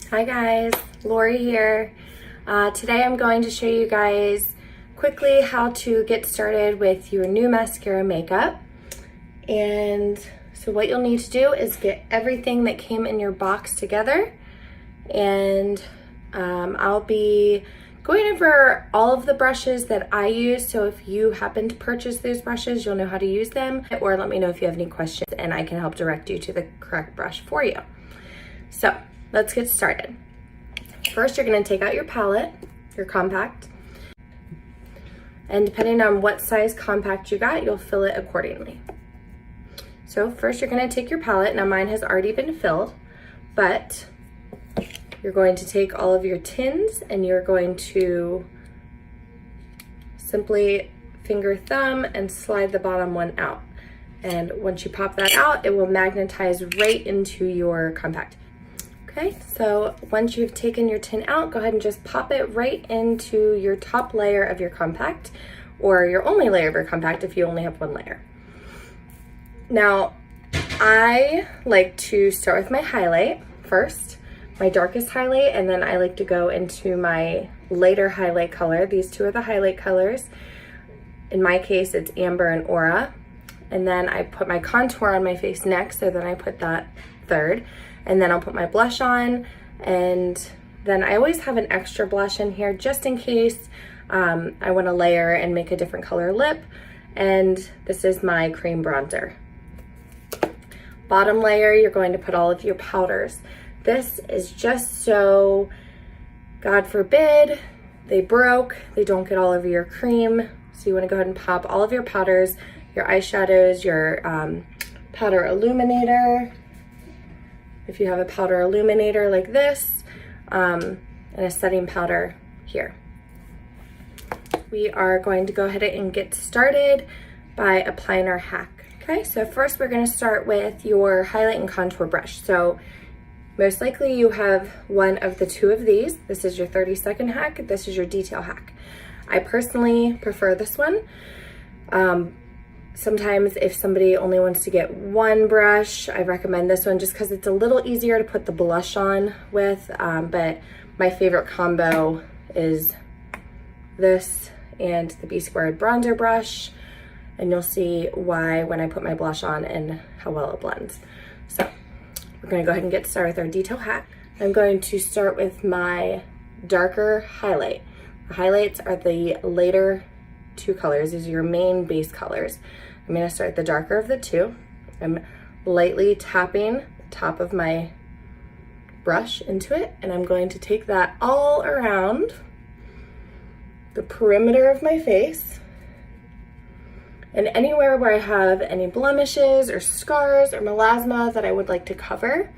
Hi guys, Lori here. Today I'm going to show you guys quickly how to get started with your new mascara makeup. And so what you'll need to do is get everything that came in your box together. And I'll be going over all of the brushes that I use. So if you happen to purchase those brushes, you'll know how to use them, or let me know if you have any questions and I can help direct you to the correct brush for you. So let's get started. First, you're gonna take out your palette, your compact, and depending on what size compact you got, you'll fill it accordingly. So first you're gonna take your palette. Now mine has already been filled, but you're going to take all of your tins and you're going to simply finger thumb and slide the bottom one out. And once you pop that out, it will magnetize right into your compact. Okay, so once you've taken your tin out, go ahead and just pop it right into your top layer of your compact, or your only layer of your compact if you only have one layer. Now, I like to start with my highlight first, my darkest highlight, and then I like to go into my lighter highlight color. These two are the highlight colors. In my case, it's Amber and Aura. And then I put my contour on my face next, so then I put that third. And then I'll put my blush on, and then I always have an extra blush in here just in case I want to layer and make a different color lip. And this is my cream bronzer. Bottom layer, you're going to put all of your powders. This is just so, God forbid, they broke, they don't get all over your cream. So you want to go ahead and pop all of your powders, your eyeshadows, your powder illuminator, if you have a powder illuminator like this, and a setting powder here. We are going to go ahead and get started by applying our hack. Okay, so first we're going to start with your highlight and contour brush. So most likely you have one of the two of these. This is your 30-second hack, this is your detail hack. I personally prefer this one. Sometimes if somebody only wants to get one brush, I recommend this one just because it's a little easier to put the blush on with, but my favorite combo is this and the B Squared bronzer brush, and you'll see why when I put my blush on and how well it blends. So we're gonna go ahead and get started with our detail hack. I'm going to start with my darker highlight. The highlights are the later two colors. These are your main base colors. I'm going to start the darker of the two. I'm lightly tapping the top of my brush into it, and I'm going to take that all around the perimeter of my face and anywhere where I have any blemishes or scars or melasma that I would like to cover.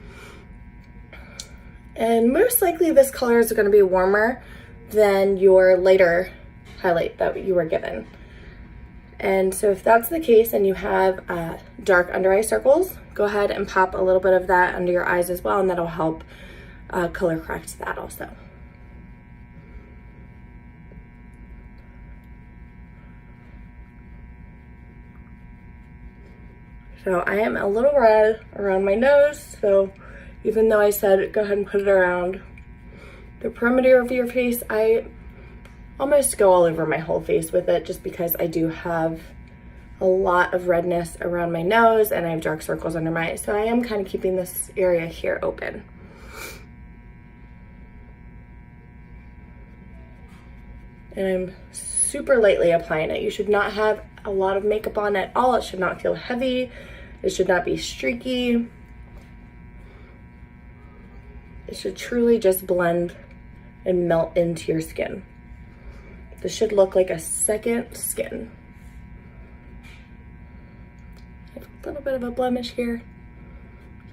And most likely this color is going to be warmer than your lighter highlight that you were given. And so if that's the case and you have dark under eye circles, go ahead and pop a little bit of that under your eyes as well, and that'll help color correct that also. So I am a little red around my nose, so even though I said go ahead and put it around the perimeter of your face, I almost go all over my whole face with it just because I do have a lot of redness around my nose and I have dark circles under my eyes. So I am kind of keeping this area here open. And I'm super lightly applying it. You should not have a lot of makeup on at all. It should not feel heavy. It should not be streaky. It should truly just blend and melt into your skin. This should look like a second skin. I have a little bit of a blemish here.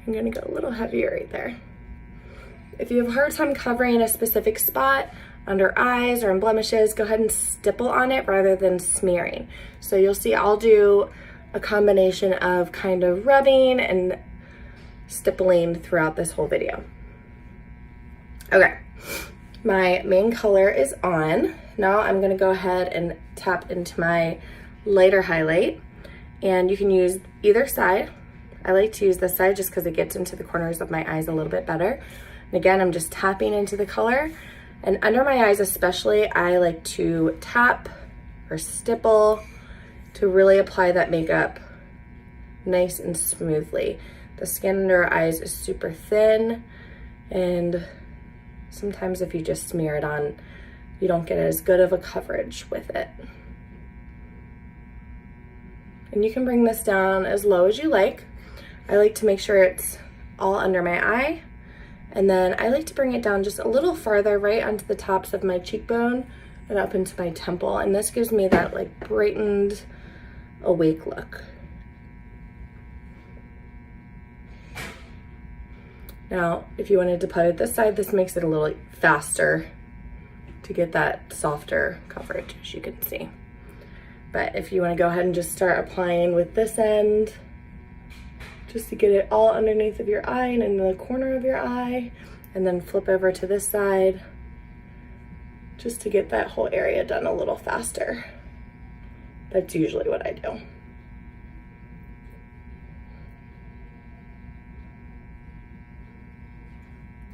I'm gonna go a little heavier right there. If you have a hard time covering a specific spot under eyes or in blemishes, go ahead and stipple on it rather than smearing. So you'll see I'll do a combination of kind of rubbing and stippling throughout this whole video. Okay, my main color is on. Now I'm gonna go ahead and tap into my lighter highlight, and you can use either side. I like to use this side just because it gets into the corners of my eyes a little bit better. And again, I'm just tapping into the color. And under my eyes especially, I like to tap or stipple to really apply that makeup nice and smoothly. The skin under our eyes is super thin, and sometimes if you just smear it on, you don't get as good of a coverage with it. And you can bring this down as low as you like. I like to make sure it's all under my eye, and then I like to bring it down just a little farther right onto the tops of my cheekbone and up into my temple, and this gives me that like brightened, awake look. Now, if you wanted to put it this side, this makes it a little faster to get that softer coverage, as you can see. But if you want to go ahead and just start applying with this end, just to get it all underneath of your eye and in the corner of your eye, and then flip over to this side, just to get that whole area done a little faster. That's usually what I do.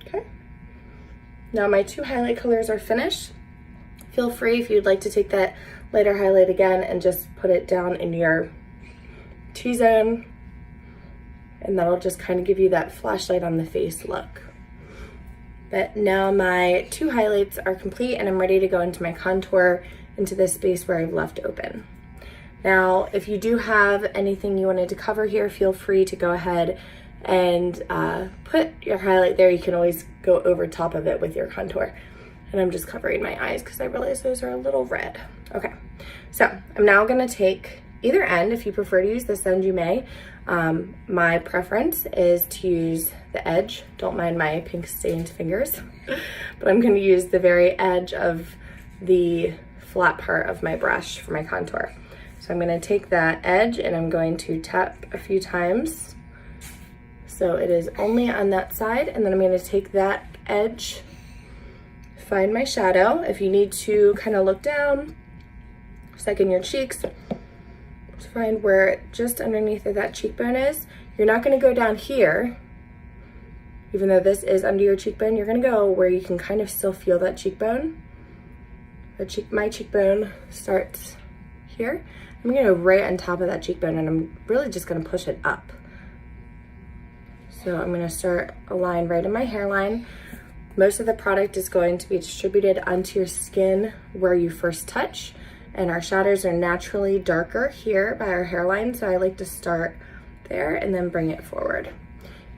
Okay. Now my 2 highlight colors are finished. Feel free, if you'd like, to take that lighter highlight again and just put it down in your T-zone, and that'll just kind of give you that flashlight on the face look. But now my 2 highlights are complete, and I'm ready to go into my contour into this space where I've left open. Now, if you do have anything you wanted to cover here, feel free to go ahead and put your highlight there. You can always go over top of it with your contour. And I'm just covering my eyes because I realize those are a little red. Okay, so I'm now gonna take either end. If you prefer to use this end, you may. My preference is to use the edge. Don't mind my pink stained fingers, but I'm gonna use the very edge of the flat part of my brush for my contour. So I'm gonna take that edge and I'm going to tap a few times, so it is only on that side, and then I'm gonna take that edge, find my shadow. If you need to kind of look down, second your cheeks, to find where just underneath of that cheekbone is. You're not gonna go down here, even though this is under your cheekbone. You're gonna go where you can kind of still feel that cheekbone. My cheekbone starts here. I'm gonna go right on top of that cheekbone, and I'm really just gonna push it up. So I'm gonna start a line right in my hairline. Most of the product is going to be distributed onto your skin where you first touch, and our shadows are naturally darker here by our hairline, so I like to start there and then bring it forward.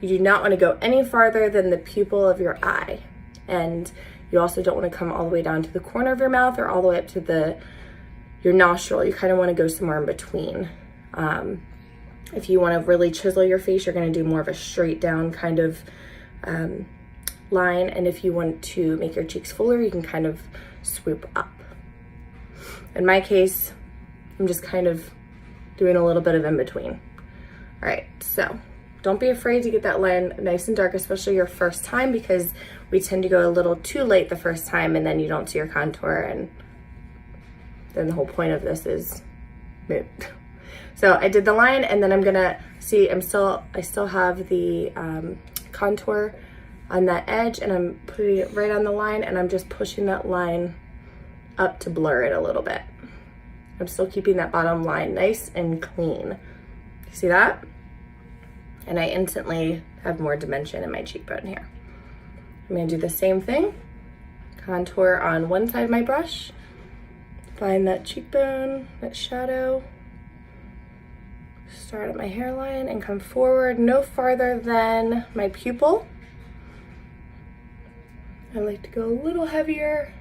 You do not want to go any farther than the pupil of your eye, and you also don't want to come all the way down to the corner of your mouth or all the way up to your nostril. You kind of want to go somewhere in between. If you want to really chisel your face, you're going to do more of a straight down kind of line, and if you want to make your cheeks fuller, you can kind of swoop up. In my case, I'm just kind of doing a little bit of in between. All right, so don't be afraid to get that line nice and dark, especially your first time, because we tend to go a little too late the first time and then you don't see your contour, and then the whole point of this is moot. So I did the line, and then I'm gonna see, I still have the contour on that edge, and I'm putting it right on the line, and I'm just pushing that line up to blur it a little bit. I'm still keeping that bottom line nice and clean. You see that? And I instantly have more dimension in my cheekbone here. I'm gonna do the same thing. Contour on one side of my brush, find that cheekbone, that shadow, start at my hairline and come forward no farther than my pupil. I like to go a little heavier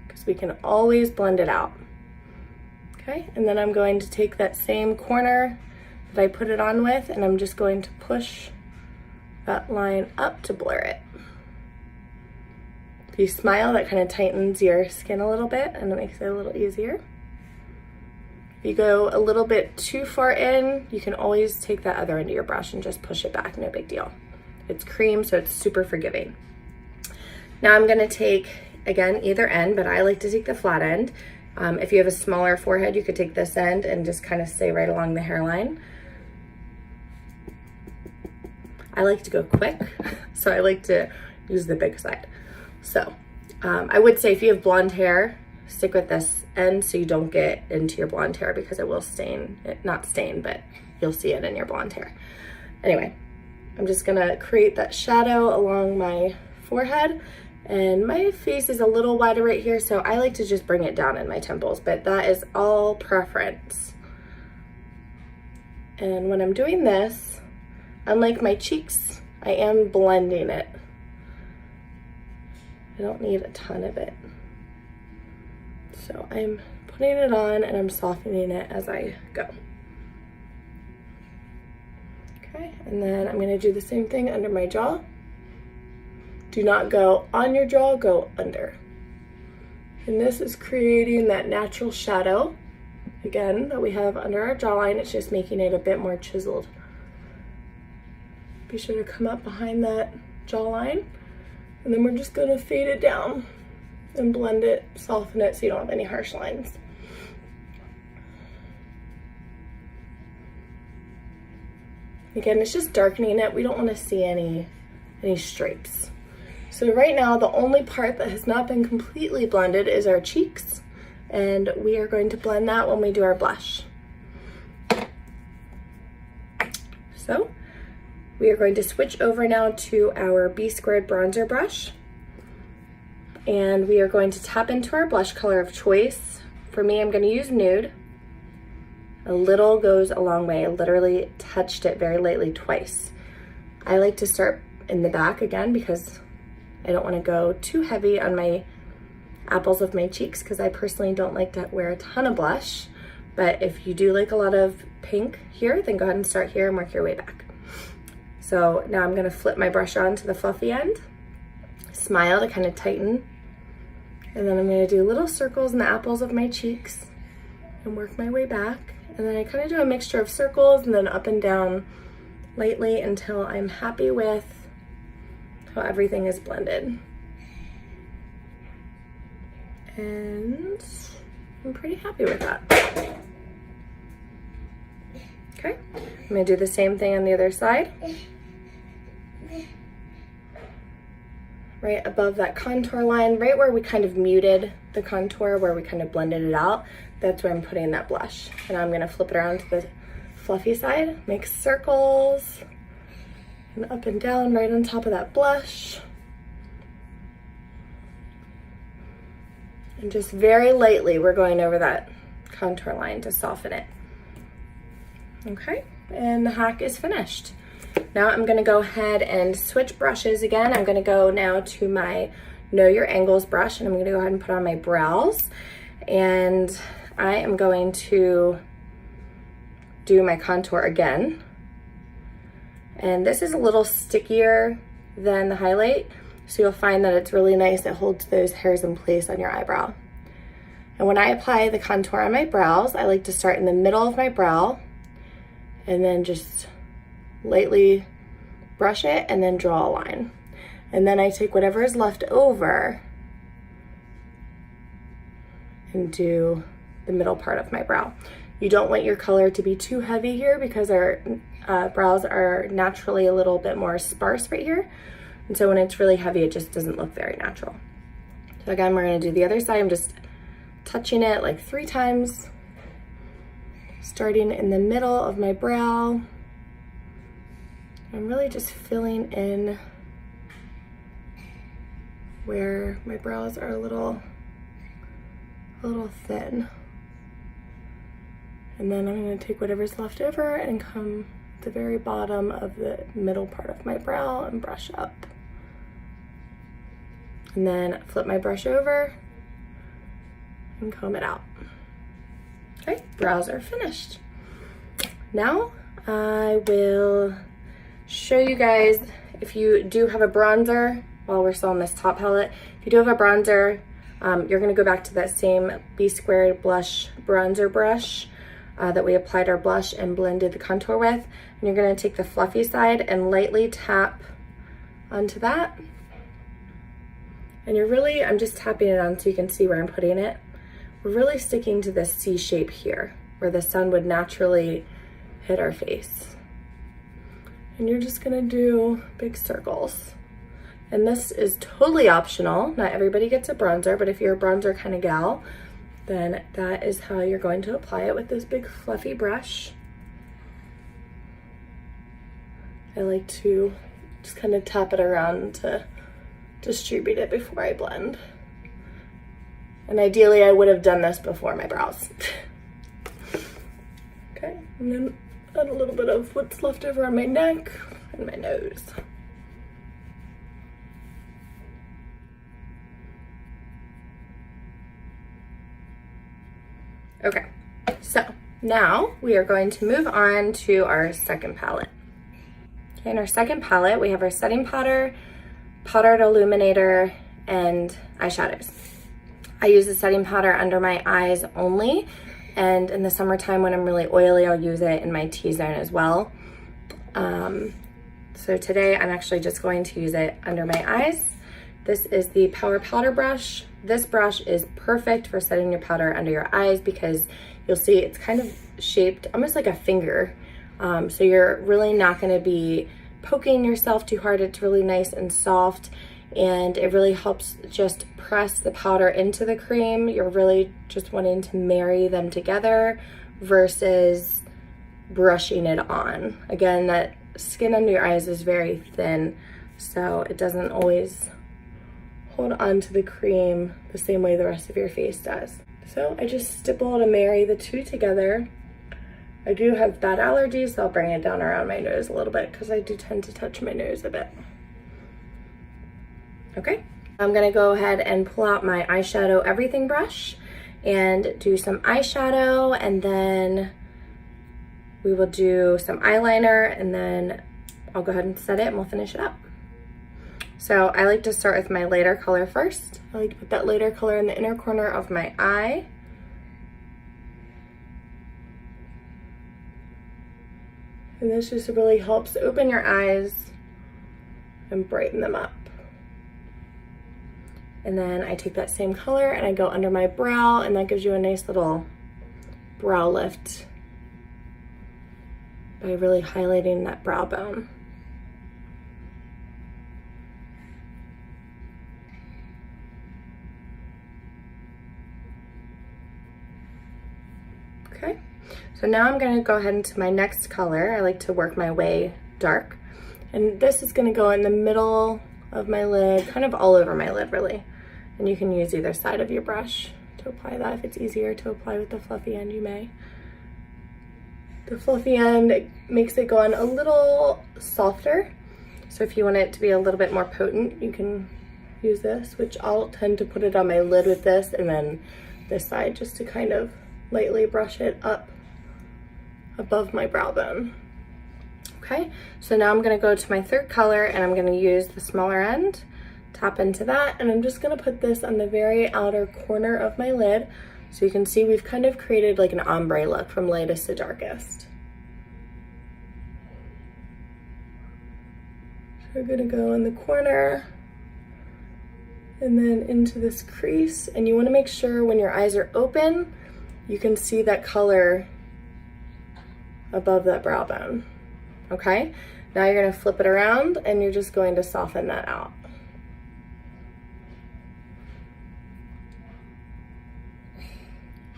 because we can always blend it out. Okay, and then I'm going to take that same corner that I put it on with, and I'm just going to push that line up to blur it. If you smile, that kind of tightens your skin a little bit and it makes it a little easier. If you go a little bit too far in, you can always take that other end of your brush and just push it back, no big deal. It's cream, so it's super forgiving. Now I'm gonna take, again, either end, but I like to take the flat end. If you have a smaller forehead, you could take this end and just kind of stay right along the hairline. I like to go quick, so I like to use the big side. So I would say if you have blonde hair, stick with this end so you don't get into your blonde hair, because it will stain, not stain, but you'll see it in your blonde hair. Anyway, I'm just gonna create that shadow along my forehead, and my face is a little wider right here, so I like to just bring it down in my temples, but that is all preference. And when I'm doing this, unlike my cheeks, I am blending it. I don't need a ton of it. So I'm putting it on and I'm softening it as I go. Okay, and then I'm gonna do the same thing under my jaw. Do not go on your jaw, go under. And this is creating that natural shadow, again, that we have under our jawline. It's just making it a bit more chiseled. Be sure to come up behind that jawline, and then we're just gonna fade it down and blend it, soften it so you don't have any harsh lines. Again, it's just darkening it. We don't want to see any stripes. So right now, the only part that has not been completely blended is our cheeks, and we are going to blend that when we do our blush. So we are going to switch over now to our B² bronzer brush, and we are going to tap into our blush color of choice. For me, I'm going to use Nude. A little goes a long way. I literally touched it very lightly twice. I like to start in the back again because I don't want to go too heavy on my apples of my cheeks, because I personally don't like to wear a ton of blush. But if you do like a lot of pink here, then go ahead and start here and work your way back. So now I'm going to flip my brush on to the fluffy end, smile to kind of tighten, and then I'm going to do little circles in the apples of my cheeks and work my way back. And then I kind of do a mixture of circles and then up and down lightly until I'm happy with how everything is blended. And I'm pretty happy with that. Okay, I'm going to do the same thing on the other side. Right above that contour line, right where we kind of muted the contour, where we kind of blended it out, that's where I'm putting that blush. And I'm gonna flip it around to the fluffy side, make circles, and up and down right on top of that blush. And just very lightly, we're going over that contour line to soften it. Okay, and the hack is finished. Now I'm gonna go ahead and switch brushes again. I'm gonna go now to my Know Your Angles brush, and I'm gonna go ahead and put on my brows. And I am going to do my contour again. And this is a little stickier than the highlight, so you'll find that it's really nice. It holds those hairs in place on your eyebrow. And when I apply the contour on my brows, I like to start in the middle of my brow and then just lightly brush it and then draw a line. And then I take whatever is left over and do the middle part of my brow. You don't want your color to be too heavy here because our brows are naturally a little bit more sparse right here. And so when it's really heavy, it just doesn't look very natural. So again, we're gonna do the other side. I'm just touching it like 3 times, starting in the middle of my brow. I'm really just filling in where my brows are a little thin. And then I'm going to take whatever's left over and come to the very bottom of the middle part of my brow and brush up. And then flip my brush over and comb it out. Okay, brows are finished. Now I will show you guys, if you do have a bronzer, while we're still on this top palette, if you do have a bronzer, you're gonna go back to that same B² blush bronzer brush that we applied our blush and blended the contour with. And you're gonna take the fluffy side and lightly tap onto that. And you're really, I'm just tapping it on so you can see where I'm putting it. We're really sticking to this C shape here, where the sun would naturally hit our face. And you're just gonna do big circles. And this is totally optional. Not everybody gets a bronzer, but if you're a bronzer kind of gal, then that is how you're going to apply it with this big fluffy brush. I like to just kind of tap it around to distribute it before I blend. And ideally I would have done this before my brows. Okay, and then add a little bit of what's left over on my neck and my nose. Okay, so now we are going to move on to our second palette. Okay, in our second palette, we have our setting powder, powdered illuminator, and eyeshadows. I use the setting powder under my eyes only, and in the summertime when I'm really oily, I'll use it in my T-zone as well. So today I'm actually just going to use it under my eyes. This is the Power Powder Brush. This brush is perfect for setting your powder under your eyes because you'll see it's kind of shaped almost like a finger. So you're really not going to be poking yourself too hard. It's really nice and soft, and it really helps just press the powder into the cream. You're really just wanting to marry them together versus brushing it on. Again, that skin under your eyes is very thin, so it doesn't always hold on to the cream the same way the rest of your face does. So I just stipple to marry the two together. I do have bad allergies, so I'll bring it down around my nose a little bit because I do tend to touch my nose a bit. Okay, I'm gonna go ahead and pull out my eyeshadow everything brush and do some eyeshadow, and then we will do some eyeliner, and then I'll go ahead and set it and we'll finish it up. So I like to start with my lighter color first. I like to put that lighter color in the inner corner of my eye. And this just really helps open your eyes and brighten them up. And then I take that same color and I go under my brow, and that gives you a nice little brow lift by really highlighting that brow bone. Okay, so now I'm gonna go ahead into my next color. I like to work my way dark. And this is gonna go in the middle of my lid, kind of all over my lid really. And you can use either side of your brush to apply that. If it's easier to apply with the fluffy end, you may. The fluffy end makes it go on a little softer. So if you want it to be a little bit more potent, you can use this, which I'll tend to put it on my lid with this, and then this side just to kind of lightly brush it up above my brow bone. Okay, so now I'm gonna go to my third color, and I'm gonna use the smaller end, tap into that, and I'm just gonna put this on the very outer corner of my lid. So you can see we've kind of created like an ombre look from lightest to darkest. So we're gonna go in the corner and then into this crease, and you wanna make sure when your eyes are open, you can see that color above that brow bone. Okay, now you're gonna flip it around and you're just going to soften that out.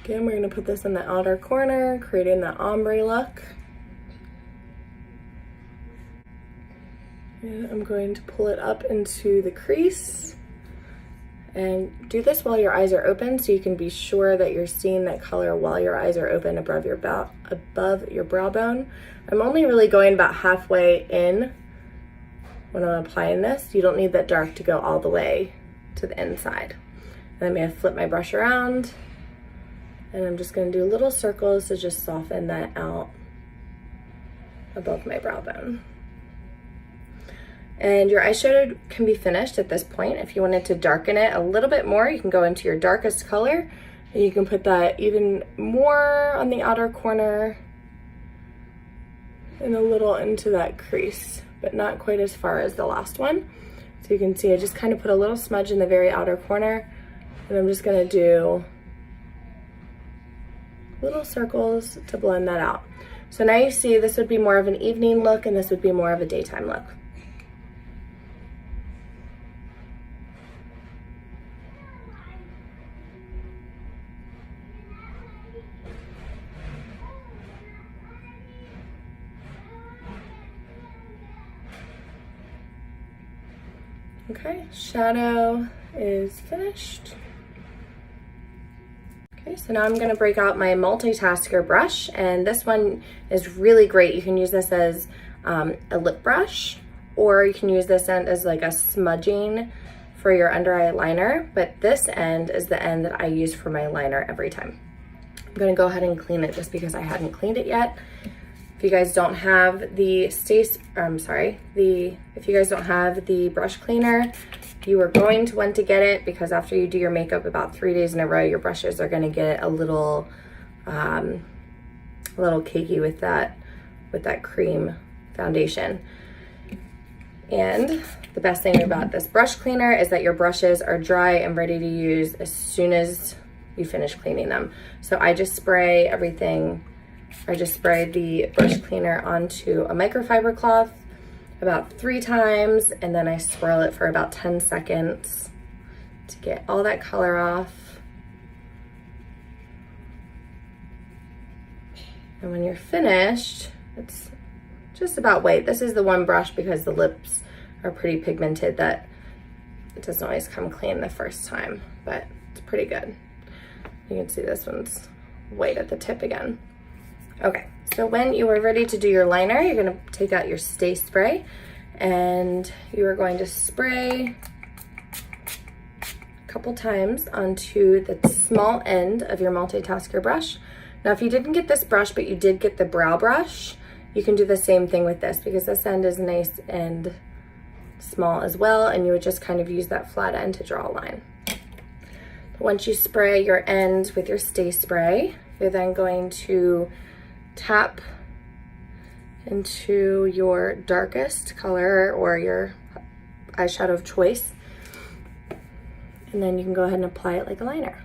Again, we're gonna put this in the outer corner, creating that ombre look. And I'm going to pull it up into the crease. And do this while your eyes are open so you can be sure that you're seeing that color while your eyes are open above your brow bone. I'm only really going about halfway in when I'm applying this. You don't need that dark to go all the way to the inside. And I'm gonna flip my brush around, and I'm just gonna do little circles to just soften that out above my brow bone. And your eyeshadow can be finished at this point. If you wanted to darken it a little bit more, you can go into your darkest color, and you can put that even more on the outer corner and a little into that crease, but not quite as far as the last one. So you can see I just kind of put a little smudge in the very outer corner, and I'm just gonna do little circles to blend that out. So now you see this would be more of an evening look and this would be more of a daytime look. Okay, shadow is finished. Okay, so now I'm gonna break out my multitasker brush, and this one is really great. You can use this as a lip brush, or you can use this end as like a smudging for your under eye liner, but this end is the end that I use for my liner every time. I'm gonna go ahead and clean it just because I hadn't cleaned it yet. If you guys don't have the if you guys don't have the brush cleaner, you are going to want to get it, because after you do your makeup about 3 days in a row, your brushes are going to get a little cakey with that cream foundation. And the best thing about this brush cleaner is that your brushes are dry and ready to use as soon as you finish cleaning them. So I just spray the brush cleaner onto a microfiber cloth about 3 times, and then I swirl it for about 10 seconds to get all that color off. And when you're finished, it's just about white. This is the one brush, because the lips are pretty pigmented, that it doesn't always come clean the first time, but it's pretty good. You can see this one's white at the tip again. Okay, so when you are ready to do your liner, you're gonna take out your Stay Spray, and you are going to spray a couple times onto the small end of your multitasker brush. Now, if you didn't get this brush, but you did get the brow brush, you can do the same thing with this, because this end is nice and small as well, and you would just kind of use that flat end to draw a line. Once you spray your end with your Stay Spray, you're then going to tap into your darkest color or your eyeshadow of choice, and then you can go ahead and apply it like a liner.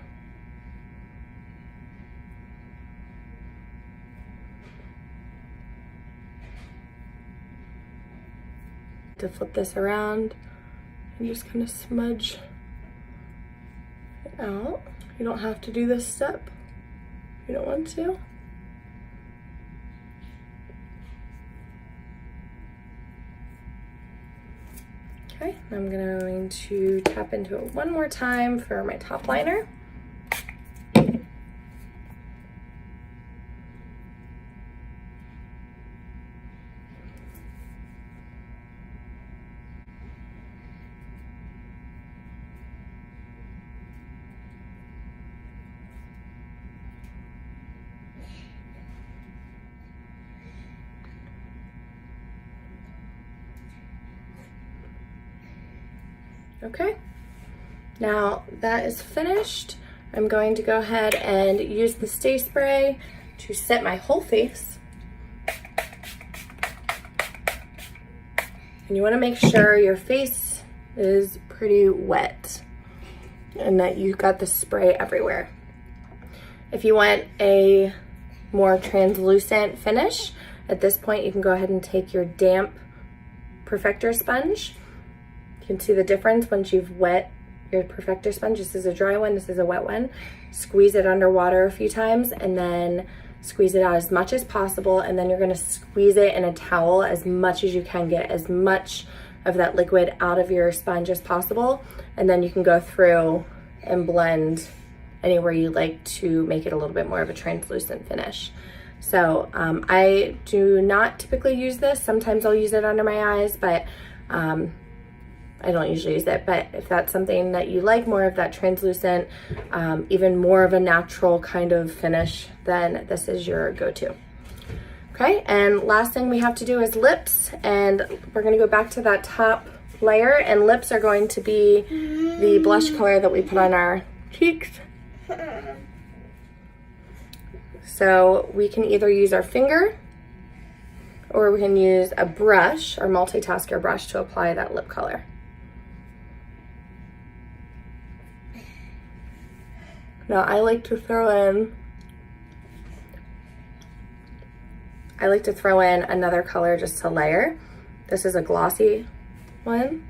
To flip this around and just kind of smudge it out. You don't have to do this step if you don't want to. Okay, I'm going to tap into it one more time for my top liner. Okay, now that is finished. I'm going to go ahead and use the Stay Spray to set my whole face. And you want to make sure your face is pretty wet and that you've got the spray everywhere. If you want a more translucent finish, at this point you can go ahead and take your damp perfector sponge. You can see the difference once you've wet your perfector sponge. This is a dry one, this is a wet one. Squeeze it underwater a few times and then squeeze it out as much as possible, and then you're gonna squeeze it in a towel as much as you can, get as much of that liquid out of your sponge as possible, and then you can go through and blend anywhere you like to make it a little bit more of a translucent finish. So I do not typically use this. Sometimes I'll use it under my eyes, but I don't usually use it. But if that's something that you like, more of that translucent, even more of a natural kind of finish, then this is your go-to. Okay, and last thing we have to do is lips, and we're gonna go back to that top layer, and lips are going to be the blush color that we put on our cheeks. So we can either use our finger or we can use a brush, our multitasker brush, to apply that lip color. Now I like to throw in I like to throw in another color just to layer. This is a glossy one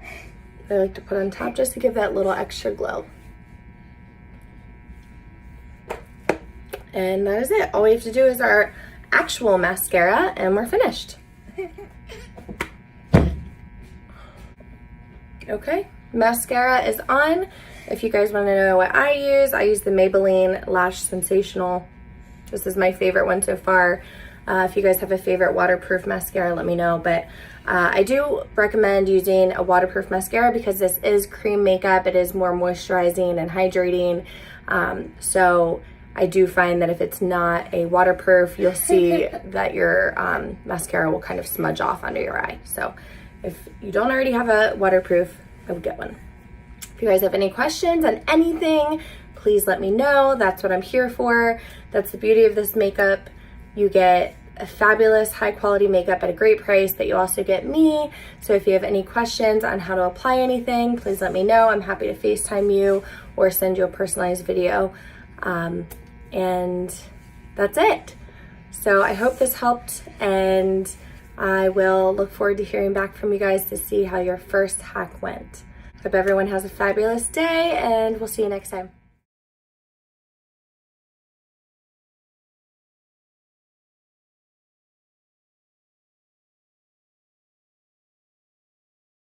that I like to put on top just to give that little extra glow. And that is it. All we have to do is our actual mascara and we're finished. Okay, mascara is on. If you guys want to know what I use the Maybelline Lash Sensational. This is my favorite one so far. If you guys have a favorite waterproof mascara, let me know. But I do recommend using a waterproof mascara because this is cream makeup. It is more moisturizing and hydrating. So I do find that if it's not a waterproof, you'll see that your mascara will kind of smudge off under your eye. So if you don't already have a waterproof, I would get one. If you guys have any questions on anything, please let me know. That's what I'm here for. That's the beauty of this makeup. You get a fabulous high quality makeup at a great price, but you also get me. So if you have any questions on how to apply anything, please let me know. I'm happy to FaceTime you or send you a personalized video. And that's it. So I hope this helped, and I will look forward to hearing back from you guys to see how your first hack went. Hope everyone has a fabulous day, and we'll see you next time.